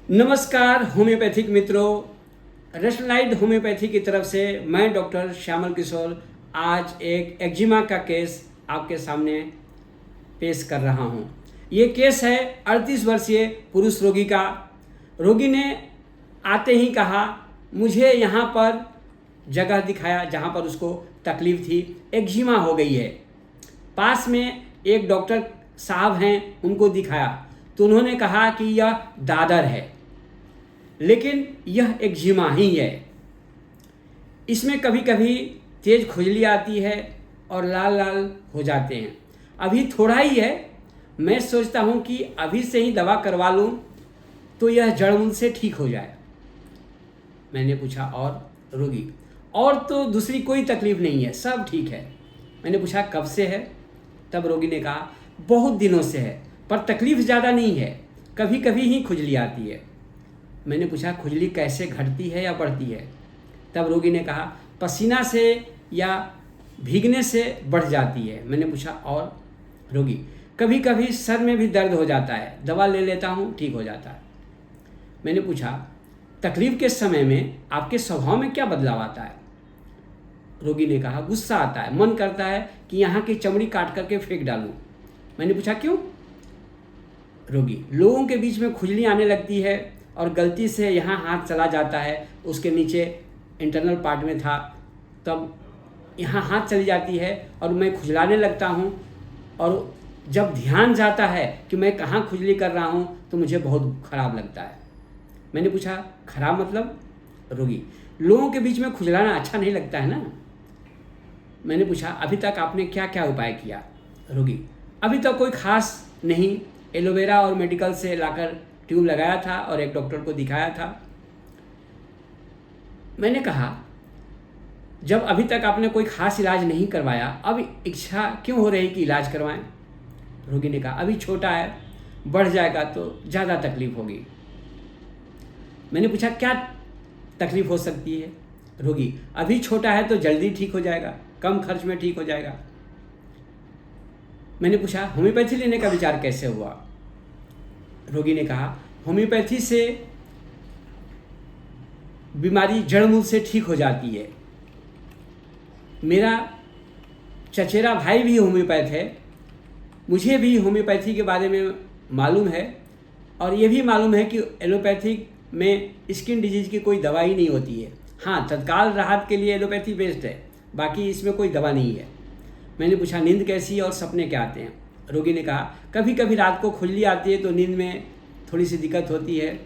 नमस्कार होम्योपैथिक मित्रों, रशलाइट होम्योपैथी की तरफ से मैं डॉक्टर श्यामल किशोर आज एक एक्जिमा का केस आपके सामने पेश कर रहा हूँ। ये केस है 38 वर्षीय पुरुष रोगी का। रोगी ने आते ही कहा, मुझे यहाँ पर जगह दिखाया जहाँ पर उसको तकलीफ़ थी, एक्जिमा हो गई है। पास में एक डॉक्टर साहब हैं, उनको दिखाया तो उन्होंने कहा कि यह दादर है, लेकिन यह एक्जिमा ही है। इसमें कभी कभी तेज़ खुजली आती है और लाल लाल हो जाते हैं। अभी थोड़ा ही है, मैं सोचता हूँ कि अभी से ही दवा करवा लूँ तो यह जड़ मूल से ठीक हो जाए। मैंने पूछा और रोगी, और तो दूसरी कोई तकलीफ़ नहीं है, सब ठीक है। मैंने पूछा कब से है? तब रोगी ने कहा बहुत दिनों से है, पर तकलीफ़ ज़्यादा नहीं है, कभी कभी ही खुजली आती है। मैंने पूछा खुजली कैसे घटती है या बढ़ती है? तब रोगी ने कहा पसीना से या भीगने से बढ़ जाती है। मैंने पूछा और? रोगी, कभी कभी सर में भी दर्द हो जाता है, दवा ले लेता हूँ ठीक हो जाता है। मैंने पूछा तकलीफ़ के समय में आपके स्वभाव में क्या बदलाव आता है? रोगी ने कहा गुस्सा आता है, मन करता है कि यहाँ की चमड़ी काट करके फेंक डालूँ। मैंने पूछा क्यों? रोगी, लोगों के बीच में खुजली आने लगती है और गलती से यहाँ हाथ चला जाता है, उसके नीचे इंटरनल पार्ट में था, तब यहाँ हाथ चली जाती है और मैं खुजलाने लगता हूँ, और जब ध्यान जाता है कि मैं कहाँ खुजली कर रहा हूँ तो मुझे बहुत ख़राब लगता है। मैंने पूछा खराब मतलब? रोगी, लोगों के बीच में खुजलाना अच्छा नहीं लगता है ना। मैंने पूछा अभी तक आपने क्या क्या उपाय किया? रोगी, अभी तक कोई ख़ास नहीं, एलोवेरा और मेडिकल से लाकर ट्यूब लगाया था और एक डॉक्टर को दिखाया था। मैंने कहा जब अभी तक आपने कोई ख़ास इलाज नहीं करवाया, अब इच्छा क्यों हो रही कि इलाज करवाएं? रोगी ने कहा अभी छोटा है, बढ़ जाएगा तो ज़्यादा तकलीफ़ होगी। मैंने पूछा क्या तकलीफ़ हो सकती है? रोगी, अभी छोटा है तो जल्दी ठीक हो जाएगा, कम खर्च में ठीक हो जाएगा। मैंने पूछा होम्योपैथी लेने का विचार कैसे हुआ? रोगी ने कहा होम्योपैथी से बीमारी जड़ मूल से ठीक हो जाती है। मेरा चचेरा भाई भी होम्योपैथ है, मुझे भी होम्योपैथी के बारे में मालूम है, और ये भी मालूम है कि एलोपैथिक में स्किन डिजीज़ की कोई दवाई नहीं होती है। हाँ, तत्काल राहत के लिए एलोपैथी बेस्ट है, बाकी इसमें कोई दवा नहीं है। मैंने पूछा नींद कैसी है और सपने क्या आते हैं? रोगी ने कहा कभी कभी रात को खुजली आती है तो नींद में थोड़ी सी दिक्कत होती है,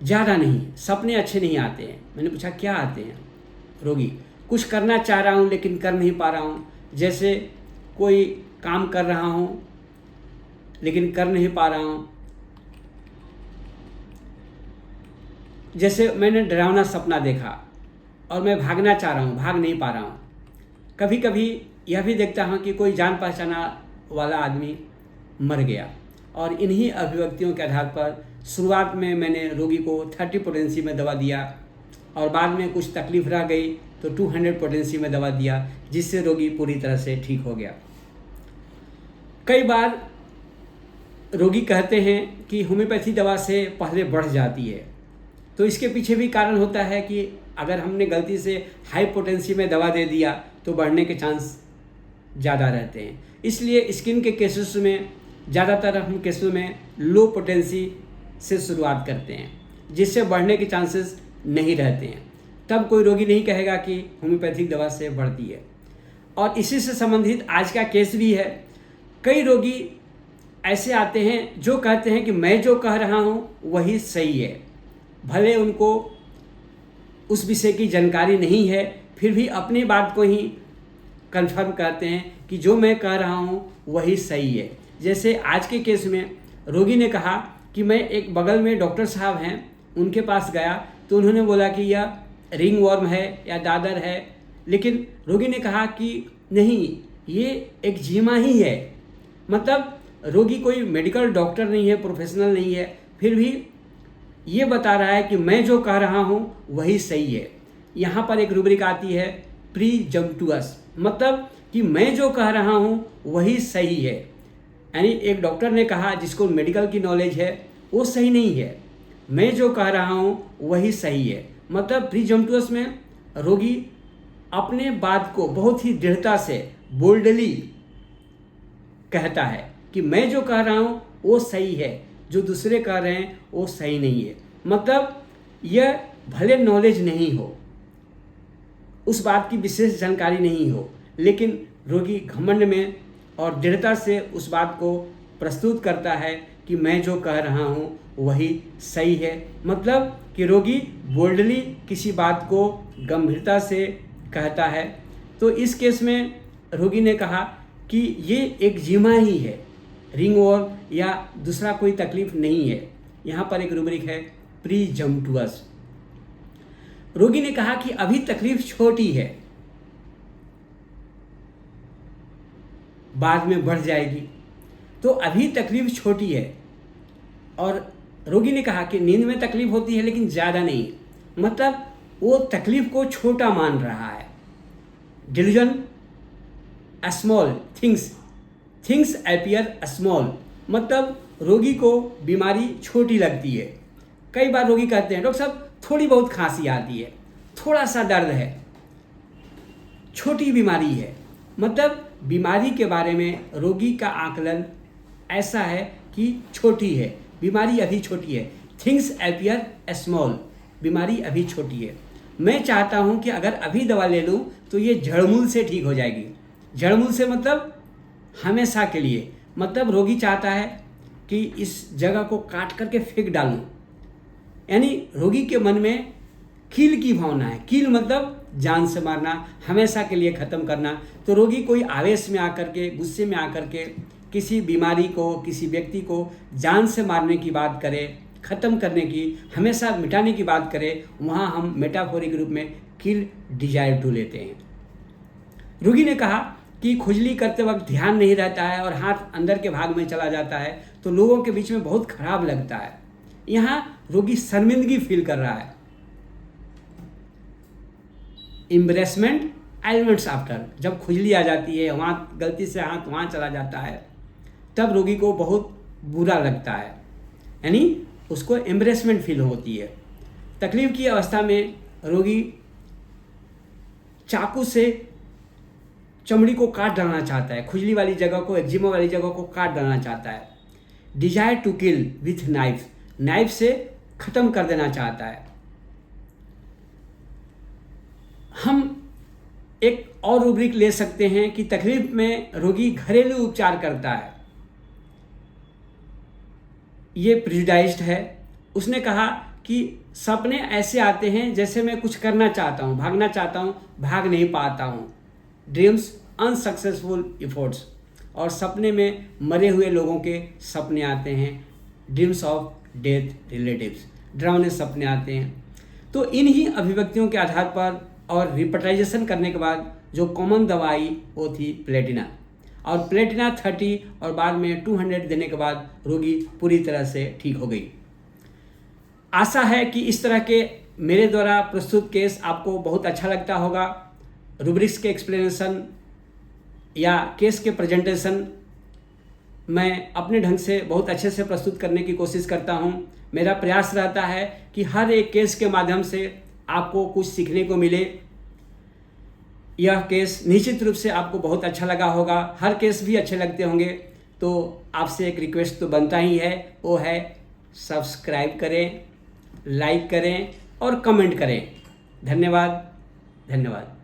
ज़्यादा नहीं, सपने अच्छे नहीं आते हैं। मैंने पूछा क्या आते हैं? रोगी, कुछ करना चाह रहा हूँ लेकिन कर नहीं पा रहा हूँ, जैसे कोई काम कर रहा हूँ लेकिन कर नहीं पा रहा हूँ, जैसे मैंने डरावना सपना देखा और मैं भागना चाह रहा हूँ, भाग नहीं पा रहा हूँ। कभी कभी यह भी देखता हूँ कि कोई जान पहचाना वाला आदमी मर गया, और इन्हीं अभिव्यक्तियों के आधार पर शुरुआत में मैंने रोगी को 30 पोटेंसी में दवा दिया, और बाद में कुछ तकलीफ रह गई तो 200 पोटेंसी में दवा दिया, जिससे रोगी पूरी तरह से ठीक हो गया। कई बार रोगी कहते हैं कि होम्योपैथी दवा से पहले बढ़ जाती है, तो इसके पीछे भी कारण होता है कि अगर हमने गलती से हाई पोटेंसी में दवा दे दिया तो बढ़ने के चांस ज़्यादा रहते हैं। इसलिए स्किन के केसेस में ज़्यादातर हम केसों में लो पोटेंसी से शुरुआत करते हैं, जिससे बढ़ने के चांसेस नहीं रहते हैं। तब कोई रोगी नहीं कहेगा कि होम्योपैथिक दवा से बढ़ती है। और इसी से संबंधित आज का केस भी है। कई रोगी ऐसे आते हैं जो कहते हैं कि मैं जो कह रहा हूँ वही सही है, भले उनको उस विषय की जानकारी नहीं है, फिर भी अपनी बात को ही कंफर्म करते हैं कि जो मैं कह रहा हूँ वही सही है। जैसे आज के केस में रोगी ने कहा कि मैं एक बगल में डॉक्टर साहब हैं, उनके पास गया तो उन्होंने बोला कि यह रिंग वर्म है या दादर है, लेकिन रोगी ने कहा कि नहीं, ये एक्जिमा ही है। मतलब रोगी कोई मेडिकल डॉक्टर नहीं है, प्रोफेशनल नहीं है, फिर भी ये बता रहा है कि मैं जो कह रहा हूँ वही सही है। यहाँ पर एक रूब्रिक आती है प्रीजम्पटुअस, मतलब कि मैं जो कह रहा हूँ वही सही है। यानी एक डॉक्टर ने कहा जिसको मेडिकल की नॉलेज है, वो सही नहीं है, मैं जो कह रहा हूँ वही सही है। मतलब प्रीजम्पटुअस में रोगी अपने बात को बहुत ही दृढ़ता से बोल्डली कहता है कि मैं जो कह रहा हूँ वो सही है, जो दूसरे कह रहे हैं वो सही नहीं है। मतलब यह भले नॉलेज नहीं हो, उस बात की विशेष जानकारी नहीं हो, लेकिन रोगी घमंड में और दृढ़ता से उस बात को प्रस्तुत करता है कि मैं जो कह रहा हूँ वही सही है। मतलब कि रोगी बोल्डली किसी बात को गंभीरता से कहता है। तो इस केस में रोगी ने कहा कि ये एक्जिमा ही है, रिंगवॉर्म या दूसरा कोई तकलीफ नहीं है। यहाँ पर एक रूब्रिक है प्रीजम्पटुअस। रोगी ने कहा कि अभी तकलीफ छोटी है, बाद में बढ़ जाएगी, तो अभी तकलीफ छोटी है। और रोगी ने कहा कि नींद में तकलीफ होती है लेकिन ज़्यादा नहीं, मतलब वो तकलीफ को छोटा मान रहा है। Delusion small things appear small, मतलब रोगी को बीमारी छोटी लगती है। कई बार रोगी कहते हैं डॉक्टर साहब थोड़ी बहुत खांसी आती है, थोड़ा सा दर्द है, छोटी बीमारी है। मतलब बीमारी के बारे में रोगी का आकलन ऐसा है कि छोटी है, बीमारी अभी छोटी है। थिंग्स अपीयर स्मॉल, बीमारी अभी छोटी है। मैं चाहता हूँ कि अगर अभी दवा ले लूँ तो ये जड़मूल से ठीक हो जाएगी। जड़मूल से मतलब हमेशा के लिए। मतलब रोगी चाहता है कि इस जगह को काट करके फेंक डालूं, यानी रोगी के मन में कील की भावना है। कील मतलब जान से मारना, हमेशा के लिए ख़त्म करना। तो रोगी कोई आवेश में आकर के, गुस्से में आकर के किसी बीमारी को, किसी व्यक्ति को जान से मारने की बात करे, ख़त्म करने की, हमेशा मिटाने की बात करे, वहाँ हम मेटाफोरिक रूप में किल डिजायर टू लेते हैं। रोगी ने कहा कि खुजली करते वक्त ध्यान नहीं रहता है और हाथ अंदर के भाग में चला जाता है, तो लोगों के बीच में बहुत खराब लगता है। यहाँ रोगी शर्मिंदगी फील कर रहा है। एम्बरेसमेंट एलिमेंट्स आफ्टर, जब खुजली आ जाती है, वहाँ गलती से हाथ वहाँ चला जाता है, तब रोगी को बहुत बुरा लगता है, यानी उसको एम्बरेसमेंट फील होती है। तकलीफ की अवस्था में रोगी चाकू से चमड़ी को काट डालना चाहता है, खुजली वाली जगह को, एक्जिमा वाली जगह को काट डालना चाहता है। Desire to kill with knife, knife से ख़त्म कर देना चाहता है। हम एक और रूब्रिक ले सकते हैं कि तकलीफ में रोगी घरेलू उपचार करता है, ये प्रिजुडाइज्ड है। उसने कहा कि सपने ऐसे आते हैं जैसे मैं कुछ करना चाहता हूँ, भागना चाहता हूँ, भाग नहीं पाता हूँ। ड्रीम्स अनसक्सेसफुल एफर्ट्स, और सपने में मरे हुए लोगों के सपने आते हैं। ड्रीम्स ऑफ डेथ रिलेटिव्स, डरावने सपने आते हैं। तो इन्हीं अभिव्यक्तियों के आधार पर और रिपटाइजेशन करने के बाद जो कॉमन दवा आई वो थी प्लेटिना, और प्लेटिना 30 और बाद में 200 देने के बाद रोगी पूरी तरह से ठीक हो गई। आशा है कि इस तरह के मेरे द्वारा प्रस्तुत केस आपको बहुत अच्छा लगता होगा। रूब्रिक्स के एक्सप्लेनेशन या केस के प्रेजेंटेशन मैं अपने ढंग से बहुत अच्छे से प्रस्तुत करने की कोशिश करता हूं। मेरा प्रयास रहता है कि हर एक केस के माध्यम से आपको कुछ सीखने को मिले। यह केस निश्चित रूप से आपको बहुत अच्छा लगा होगा, हर केस भी अच्छे लगते होंगे। तो आपसे एक रिक्वेस्ट तो बनता ही है, वो है सब्सक्राइब करें, लाइक करें और कमेंट करें। धन्यवाद।